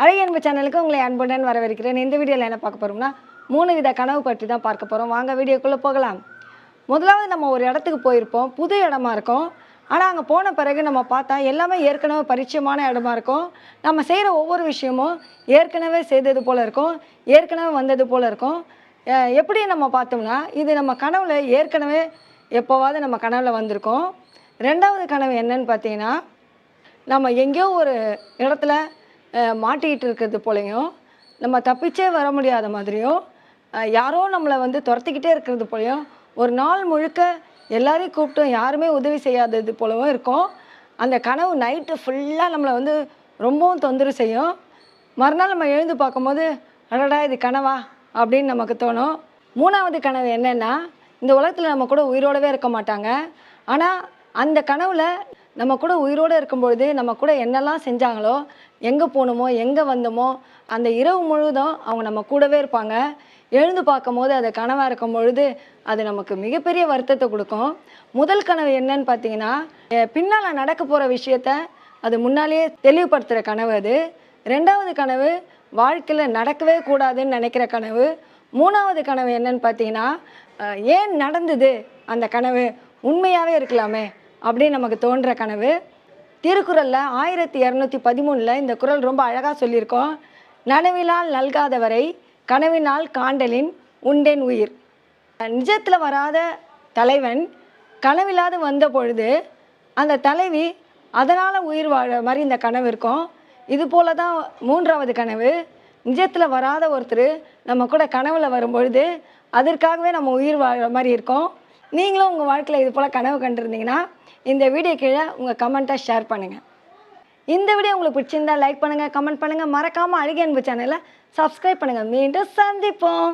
அழகிய அன்பு சேனலுக்கு உங்களை அன்புடன் வரவேற்கிறேன். இந்த வீடியோவில் என்ன பார்க்க போகிறோம்னா 3 வித கனவு பற்றி தான் பார்க்க போகிறோம். வாங்க வீடியோக்குள்ளே போகலாம். முதலாவது நம்ம ஒரு இடத்துக்கு போயிருப்போம், புது இடமா இருக்கும். ஆனால் அங்கே போன பிறகு நம்ம பார்த்தா எல்லாமே ஏற்கனவே பரிச்சயமான இடமா இருக்கும். நம்ம செய்கிற ஒவ்வொரு விஷயமும் ஏற்கனவே செய்தது போல் இருக்கும், ஏற்கனவே வந்தது போல் இருக்கும். எப்படி நம்ம பார்த்தோம்னா இது நம்ம கனவுல ஏற்கனவே எப்போவாவது நம்ம கனவுல வந்திருக்கோம். ரெண்டாவது கனவு என்னன்னு பார்த்தீங்கன்னா, நம்ம எங்கேயோ ஒரு இடத்துல மாட்டிக்கிட்டு இருக்கிறது போலையும், நம்ம தப்பிச்சே வர முடியாத மாதிரியும், யாரோ நம்மளை துரத்திக்கிட்டே இருக்கிறது போலையும், ஒரு நாள் முழுக்க எல்லாரையும் கூப்பிட்டும் யாருமே உதவி செய்யாதது போலவும் இருக்கும். அந்த கனவு நைட்டு ஃபுல்லாக நம்மளை ரொம்பவும் தொந்தரவு செய்யும். மறுநாள் நம்ம எழுந்து பார்க்கும்போது அடடா இது கனவா அப்படின்னு நமக்கு தோணும். மூணாவது கனவு என்னென்னா, இந்த உலகத்தில் நம்ம கூட உயிரோடவே இருக்க மாட்டாங்க. ஆனால் அந்த கனவில் நம்ம கூட உயிரோடு இருக்கும்பொழுது நம்ம கூட என்னெல்லாம் செஞ்சாங்களோ, எங்கே போகணுமோ எங்கே வந்தோமோ அந்த இரவு முழுதும் அவங்க நம்ம கூடவே இருப்பாங்க. எழுந்து பார்க்கும்போது அது கனவாக இருக்கும் பொழுது அது நமக்கு மிகப்பெரிய வருத்தத்தை கொடுக்கும். முதல் கனவு என்னன்னு பார்த்தீங்கன்னா, பின்னால் நடக்க போகிற விஷயத்த அது முன்னாலேயே தெளிவுபடுத்துகிற கனவு அது. ரெண்டாவது கனவு வாழ்க்கையில் நடக்கவே கூடாதுன்னு நினைக்கிற கனவு. மூணாவது கனவு என்னன்னு பார்த்தீங்கன்னா, ஏன் நடந்தது அந்த கனவு, உண்மையாகவே இருக்கலாமே அப்படின்னு நமக்கு தோன்ற கனவு. திருக்குறளில் 1213 இந்த குறள் ரொம்ப அழகாக சொல்லியிருக்கோம். நனவினால் நல்காதவரை கனவினால் காண்டலின் உண்டேன் உயிர். நிஜத்தில் வராத தலைவன் கனவில்லாது வந்த பொழுது அந்த தலைவி அதனால் உயிர் வாழ மாதிரி இந்த கனவு இருக்கும். இது போல தான் மூன்றாவது கனவு. நிஜத்தில் வராத ஒருத்தர் நம்ம கூட கனவில் வரும்பொழுது அதற்காகவே நம்ம உயிர் வாழ மாதிரி இருக்கும். நீங்களும் உங்கள் வாழ்க்கையில் இது போல் கனவு கண்டிருந்தீங்கன்னா இந்த வீடியோ கீழே உங்கள் கமெண்ட்டை ஷேர் பண்ணுங்கள். இந்த வீடியோ உங்களுக்கு பிடிச்சிருந்தால் லைக் பண்ணுங்கள், கமெண்ட் பண்ணுங்கள். மறக்காமல் அழகிய அன்பு சேனலை சப்ஸ்கிரைப் பண்ணுங்கள். மீண்டும் சந்திப்போம்.